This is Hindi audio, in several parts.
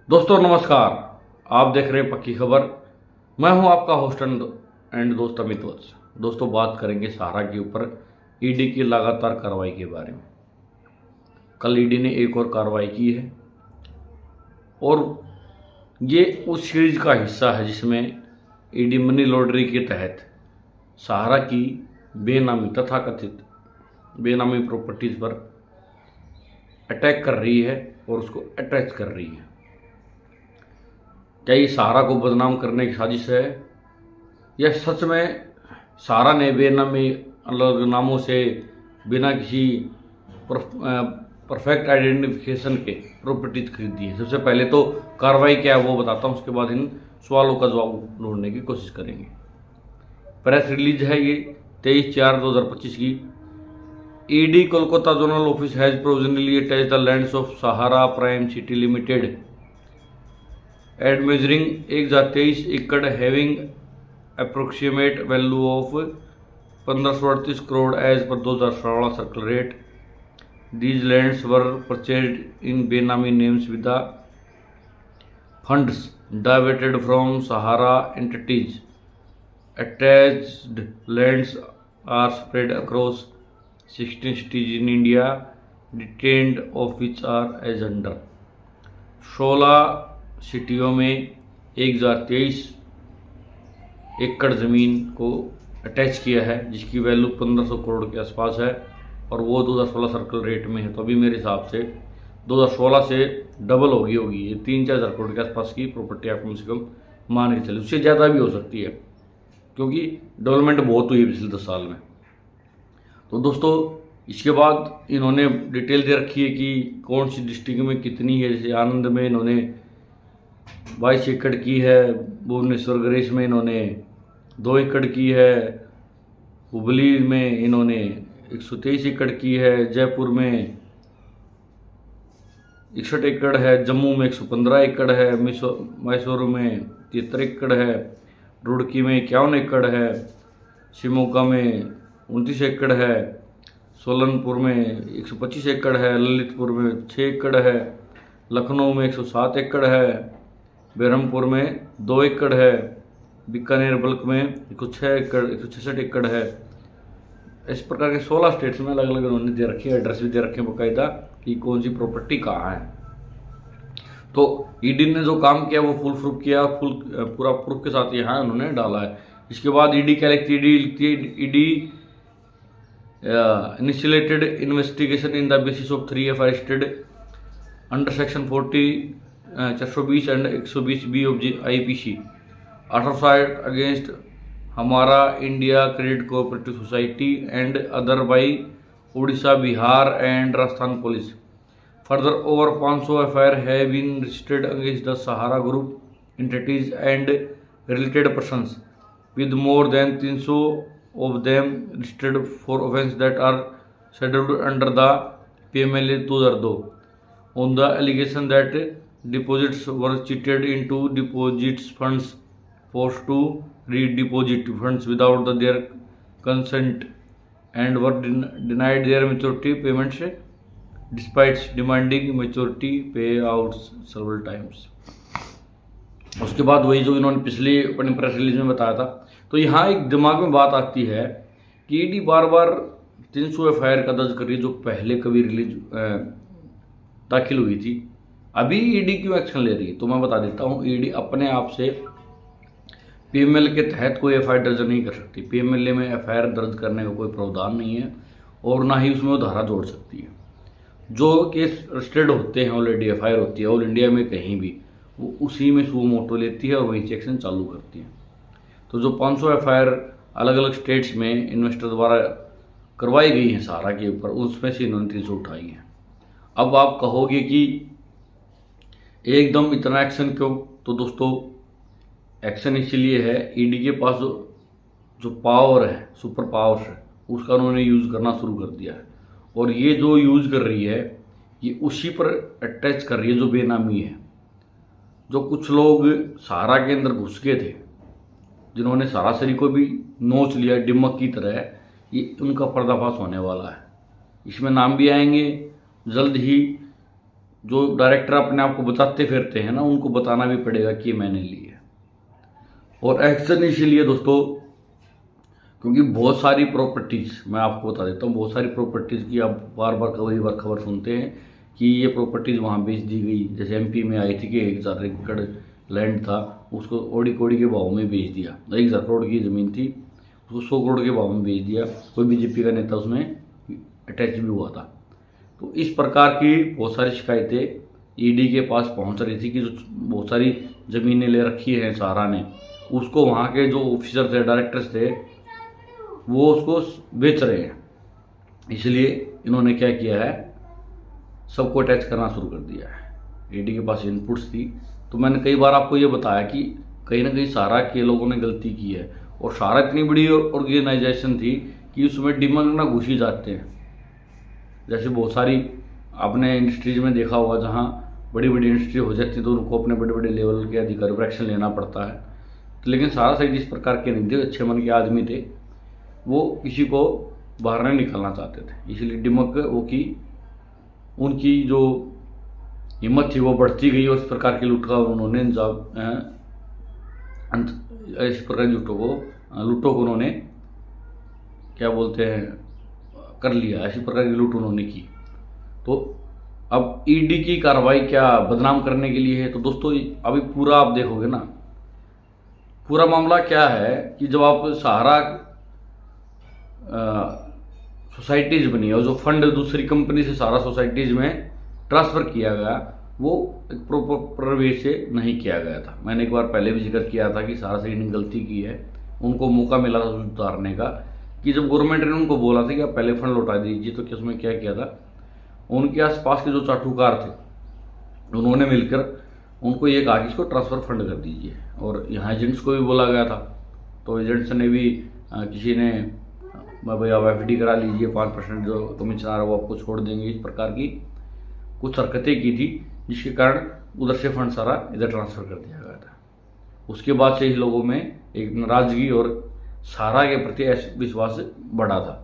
दोस्तों नमस्कार। आप देख रहे हैं पक्की खबर। मैं हूं आपका होस्ट एंड दोस्त अमित वत्स। दोस्तों बात करेंगे सहारा के ऊपर ईडी की लगातार कार्रवाई के बारे में। कल ईडी ने एक और कार्रवाई की है और ये उस सीरीज का हिस्सा है जिसमें ईडी मनी लॉन्ड्रिंग के तहत सहारा की बेनामी तथाकथित बेनामी प्रॉपर्टीज पर अटैक कर रही है और उसको अटैच कर रही है। क्या ये सहारा को बदनाम करने की साजिश है या सच में सहारा ने बेनामी अलग नामों से बिना किसी परफेक्ट आइडेंटिफिकेशन के प्रॉपर्टीज खरीदी है? सबसे पहले तो कार्रवाई क्या है वो बताता हूँ, उसके बाद इन सवालों का जवाब ढूंढने की कोशिश करेंगे। प्रेस रिलीज है ये 23/4/2025 की। ED Kolkata zonal office has provisionally attached the lands of Sahara prime city limited at measuring 1.23 एकड़ having approximate value of 1538 crore as per 2016 circle rate. These lands were purchased in Benami names with the funds diverted from Sahara entities. Attached lands are spread across 16 cities in India, detained of which are as under. 16 सिटियों में 1,023 एकड़ ज़मीन को अटैच किया है जिसकी वैल्यू 1500 करोड़ के आसपास है और वो 2016 सर्कल रेट में है। तो अभी मेरे हिसाब से 2016 से डबल होगी ये 3-4 हज़ार करोड़ के आसपास की प्रॉपर्टी आप कम से कम मान के चले। उससे ज़्यादा भी हो सकती है क्योंकि डेवलपमेंट बहुत हुई है पिछले 10 साल में। तो दोस्तों इसके बाद इन्होंने डिटेल दे रखी है कि कौन सी डिस्ट्रिक्ट में कितनी है। जैसे आनंद में इन्होंने 22 एकड़ की है, भुवनेश्वर ग्रेस में इन्होंने 2 एकड़ की है, हुबली में इन्होंने 123 एकड़ की है, जयपुर में 61 एकड़ है, जम्मू में 115 एकड़ है, मैसूर में 73 एकड़ है, रुड़की में 51 एकड़ है, शिमोगा में 29 एकड़ है, सोलनपुर में 125 एकड़ है, ललितपुर में 6 एकड़ है, लखनऊ में 107 एकड़ है, बहरमपुर में 2 एकड़ है, बीकानेर बल्क में 106 एकड़ 166 एकड़ है। इस प्रकार के 16 स्टेट्स में अलग अलग उन्होंने दे रखे हैं, एड्रेस भी दे रखे हैं बाकायदा कि कौन सी प्रॉपर्टी कहाँ है। तो ईडी ने जो काम किया वो फुल प्रूफ किया, पूरा प्रूफ के साथ यहाँ उन्होंने डाला है। इसके बाद ईडी क्या लिखती है? ED initiated investigation in the basis of 3 FIR registered under section 420 and 120B of IPC 800 against Humara India credit cooperative society and other by Orissa, Bihar and Rajasthan police. Further over 500 FIR have been registered against the Sahara group entities and related persons with more than 300 of them registered for offences that are scheduled under the PMLA 2002 on the allegation that deposits were cheated into deposits funds forced to redeposit funds without their consent and were denied their maturity payments despite demanding maturity payouts several times. उसके बाद वही जो इन्होंने पिछली अपनी प्रेस रिलीज में बताया था। तो यहाँ एक दिमाग में बात आती है कि ईडी बार बार 300 एफआईआर का दर्ज कर रही है जो पहले कभी रिलीज दाखिल हुई थी। अभी ईडी क्यों एक्शन ले रही है तो मैं बता देता हूँ। ईडी अपने आप से पीएमएल के तहत कोई एफआईआर दर्ज नहीं कर सकती। पीएमएलए में एफआईआर दर्ज करने का कोई प्रावधान नहीं है और ना ही उसमें वो धारा जोड़ सकती है। जो केस रजिस्टर्ड होते हैं ऑलरेडी एफआईआर होती है ऑल इंडिया में कहीं भी, वो उसी में सू मोटो लेती है और वहीं से एक्शन चालू करती है। तो जो 500 एफआईआर अलग अलग स्टेट्स में इन्वेस्टर द्वारा करवाई गई हैं सहारा के ऊपर, उसमें से इन्होंने 300 उठाई हैं। अब आप कहोगे कि एकदम इतना एक्शन क्यों? तो दोस्तों एक्शन इसलिए है ईडी के पास जो पावर है, सुपर पावर्स है, उसका उन्होंने यूज़ करना शुरू कर दिया है। और ये जो यूज़ कर रही है ये उसी पर अटैच कर रही है जो बेनामी है। जो कुछ लोग सहारा के अंदर घुस गए थे, जिन्होंने सरासरी को भी नोच लिया डिमक की तरह, ये उनका पर्दाफाश होने वाला है। इसमें नाम भी आएंगे जल्द ही जो डायरेक्टर अपने आप को बताते फिरते हैं ना, उनको बताना भी पड़ेगा कि मैंने ली है। और एक्शन इसीलिए दोस्तों क्योंकि बहुत सारी प्रॉपर्टीज़, मैं आपको बता देता हूँ, बहुत सारी प्रॉपर्टीज़ की आप बार बार कई बार खबर सुनते हैं कि ये प्रॉपर्टीज़ वहाँ बेच दी गई। जैसे एमपी में आई थी कि 1000 एकड़ लैंड था, उसको ओडी कोड़ी के भाव में बेच दिया। 1000 करोड़ की ज़मीन थी, उसको 100 करोड़ के भाव में बेच दिया। कोई बीजेपी का नेता उसमें अटैच भी हुआ था। तो इस प्रकार की बहुत सारी शिकायतें ईडी के पास पहुंच रही थी कि जो बहुत सारी ज़मीनें ले रखी हैं सहारा ने, उसको वहाँ के जो ऑफिसर थे, डायरेक्टर्स थे, वो उसको बेच रहे हैं। इसलिए इन्होंने क्या किया है, सबको अटैच करना शुरू कर दिया है। ईडी के पास इनपुट्स थी। तो मैंने कई बार आपको ये बताया कि कहीं ना कहीं सहारा के लोगों ने गलती की है। और सहारा इतनी बड़ी ऑर्गेनाइजेशन थी कि उसमें डिमांड ना घुस ही जाते हैं। जैसे बहुत सारी आपने इंडस्ट्रीज में देखा होगा, जहाँ बड़ी बड़ी इंडस्ट्री हो जाती है तो उनको अपने बड़े बड़े लेवल के अधिकारी पर एक्शन लेना पड़ता है। तो लेकिन सहारा साइड इस प्रकार के नहीं थे, अच्छे मन के आदमी थे, वो किसी को बाहर नहीं निकालना चाहते थे। इसलिए डिमक वो की उनकी जो हिम्मत थी वो बढ़ती गई और इस प्रकार की लूट का उन्होंने इस प्रकार लूटों को उन्होंने क्या बोलते हैं कर लिया। ऐसी प्रकार की लूट उन्होंने की। तो अब ईडी की कार्रवाई क्या बदनाम करने के लिए है? तो दोस्तों अभी पूरा आप देखोगे ना, पूरा मामला क्या है कि जब आप सहारा सोसाइटीज़ बनी और जो फंड दूसरी कंपनी से सहारा सोसाइटीज़ में ट्रांसफ़र किया गया, वो एक प्रॉपर वे से नहीं किया गया था। मैंने एक बार पहले भी जिक्र किया था कि सहारा से ने गलती की है, उनको मौका मिला था सुधारने का। कि जब गवर्नमेंट ने उनको बोला था कि आप पहले फंड लौटा दीजिए, तो क्या उसमें क्या किया था, उनके आसपास के जो चाटुकार थे उन्होंने मिलकर उनको ये कहा कि इसको ट्रांसफ़र फंड कर दीजिए। और यहाँ एजेंट्स को भी बोला गया था, तो एजेंट्स ने भी किसी ने भाई आप FD करा लीजिए, 5% जो कमीशन आ रहा है वो आपको छोड़ देंगे, इस प्रकार की कुछ हरकतें की थी, जिसके कारण उधर से फंड सारा इधर ट्रांसफ़र कर दिया गया था। उसके बाद से ही लोगों में एक नाराज़गी और सहारा के प्रति विश्वास बढ़ा था,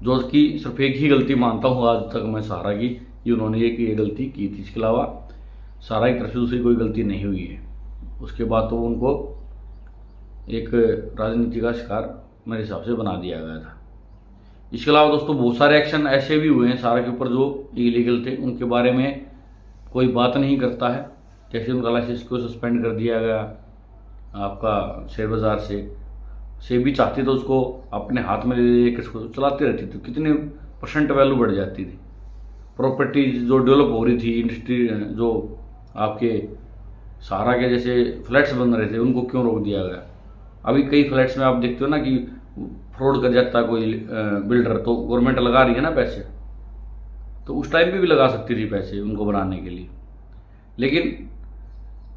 जो कि सिर्फ एक ही गलती मानता हूँ आज तक मैं सहारा की, कि उन्होंने ये गलती की थी। इसके अलावा सहारा की तरफ से दूसरी कोई गलती नहीं हुई है। उसके बाद तो उनको एक राजनीति का शिकार मेरे हिसाब से बना दिया गया था। इसके अलावा दोस्तों बहुत सारे एक्शन ऐसे भी हुए हैं सहारा के ऊपर जो इलीगल थे, उनके बारे में कोई बात नहीं करता है। जैसे उनका लाइसेंस को सस्पेंड कर दिया गया आपका शेयर बाज़ार से भी चाहते तो उसको अपने हाथ में लेकर चलाते रहती थी, कितने % वैल्यू बढ़ जाती थी। प्रॉपर्टी जो डेवलप हो रही थी, इंडस्ट्री जो आपके सहारा के जैसे फ्लैट्स बन रहे थे, उनको क्यों रोक दिया गया? अभी कई फ्लैट्स में आप देखते हो ना कि फ्रॉड कर जाता है कोई बिल्डर, तो गवर्नमेंट लगा रही है ना पैसे, तो उस टाइम पे भी लगा सकती थी पैसे उनको बनाने के लिए। लेकिन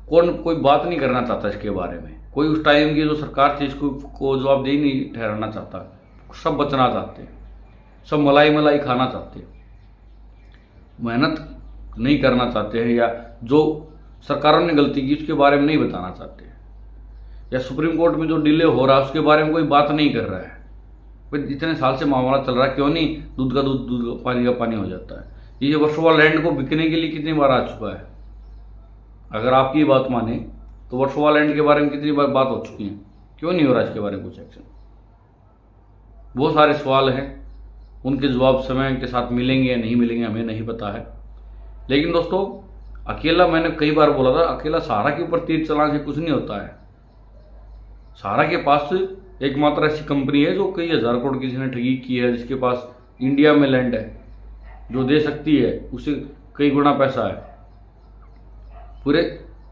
कोई बात नहीं करना चाहता इसके बारे में। कोई उस टाइम की जो सरकार थी इसको जवाबदेही नहीं ठहराना चाहता। सब बचना चाहते हैं, सब मलाई खाना चाहते हैं, मेहनत नहीं करना चाहते हैं, या जो सरकारों ने गलती की उसके बारे में नहीं बताना चाहते, या सुप्रीम कोर्ट में जो डिले हो रहा है उसके बारे में कोई बात नहीं कर रहा है। भाई इतने साल से मामला चल रहा है, क्यों नहीं दूध का दूध पानी का पानी हो जाता है? ये वर्सोवा लैंड को बिकने के लिए कितनी बार आ चुका है? अगर आपकी बात माने तो वर्सोवा लैंड के बारे में कितनी बार बात हो चुकी है, क्यों नहीं हो रहा इसके बारे में कुछ एक्शन? बहुत सारे सवाल हैं, उनके जवाब समय के साथ मिलेंगे या नहीं मिलेंगे हमें नहीं पता है। लेकिन दोस्तों अकेला, मैंने कई बार बोला था, अकेला सहारा के ऊपर तीर चलाने से कुछ नहीं होता है। सहारा के पास एकमात्र ऐसी कंपनी है जो कई 1000 करोड़ किसी ने ठगी की है, जिसके पास इंडिया में लैंड है, जो दे सकती है, उससे कई गुना पैसा है। पूरे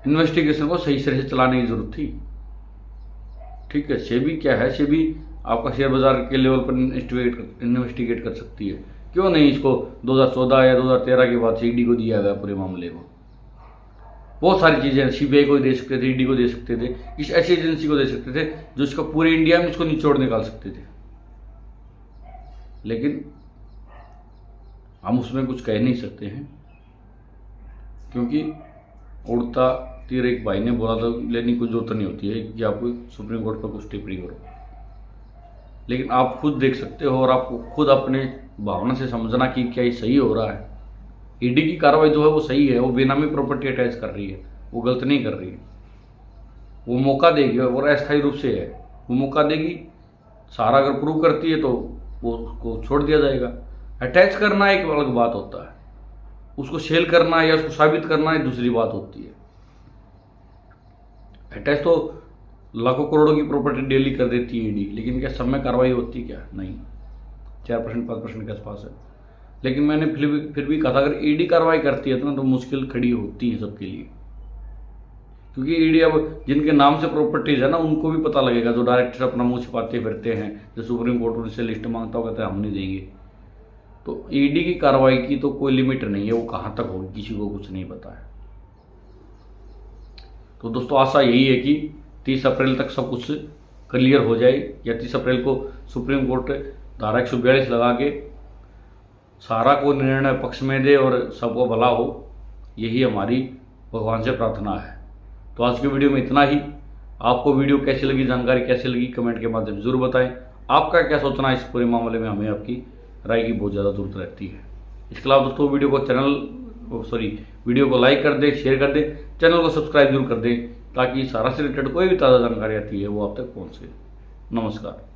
इन्वेस्टिगेशन को सही तरह से चलाने की जरूरत थी। ठीक है, सेबी क्या है, सेबी आपका शेयर बाजार के लेवल पर इन्वेस्टिगेट कर सकती है, क्यों नहीं इसको 2014 या 2013 के बाद से ईडी को दिया गया पूरे मामले को? बहुत सारी चीज़ें CBI को दे सकते थे, ईडी को दे सकते थे, किसी ऐसी एजेंसी को दे सकते थे जो इसका पूरे इंडिया में इसको निचोड़ निकाल सकते थे। लेकिन हम उसमें कुछ कह नहीं सकते हैं, क्योंकि उड़ता तीर एक भाई ने बोला था, लेने की जरूरत नहीं होती है कि आप सुप्रीम कोर्ट पर कुछ टिप्पणी करो। लेकिन आप खुद देख सकते हो और आपको खुद अपने भावना से समझना कि क्या ये सही हो रहा है। ईडी की कार्रवाई जो है वो सही है, वो बेनामी प्रॉपर्टी अटैच कर रही है, वो गलत नहीं कर रही है। वो मौका देगी और अस्थायी रूप से है, वो मौका देगी। सारा अगर प्रूव करती है तो वो उसको छोड़ दिया जाएगा। अटैच करना एक अलग बात होता है, उसको सेल करना या उसको साबित करना एक दूसरी बात होती है। अटैच तो लाखों करोड़ों की प्रॉपर्टी डेली कर देती है ईडी, लेकिन क्या सब में कार्रवाई होती क्या? नहीं, 4% 5% के आसपास है। लेकिन मैंने फिर भी कहा था, अगर ईडी कार्रवाई करती है तो मुश्किल खड़ी होती है सबके लिए, क्योंकि ईडी अब जिनके नाम से प्रॉपर्टीज है ना, उनको भी पता लगेगा, जो डायरेक्टर अपना मुंह छिपाते फिरते हैं, जो सुप्रीम कोर्ट उनसे लिस्ट मांगता होगा तो हम नहीं देंगे। तो ईडी की कार्रवाई की तो कोई लिमिट नहीं है, वो कहाँ तक होगी किसी को कुछ नहीं पता है। तो दोस्तों आशा यही है कि 30 अप्रैल तक सब कुछ क्लियर हो जाए, या 30 अप्रैल को सुप्रीम कोर्ट धारा 142 लगा के सारा को निर्णय पक्ष में दे और सबको भला हो, यही हमारी भगवान से प्रार्थना है। तो आज की वीडियो में इतना ही। आपको वीडियो कैसी लगी, जानकारी कैसी लगी, कमेंट के माध्यम से जरूर बताएं। आपका क्या सोचना है इस पूरे मामले में, हमें आपकी राय की बहुत ज़्यादा जरूरत रहती है। इसके अलावा दोस्तों वीडियो को लाइक कर दें, शेयर कर दें, चैनल को सब्सक्राइब जरूर कर दें, ताकि सारा से रिलेटेड कोई भी ताज़ा जानकारी आती है वो आप तक पहुँचे। नमस्कार।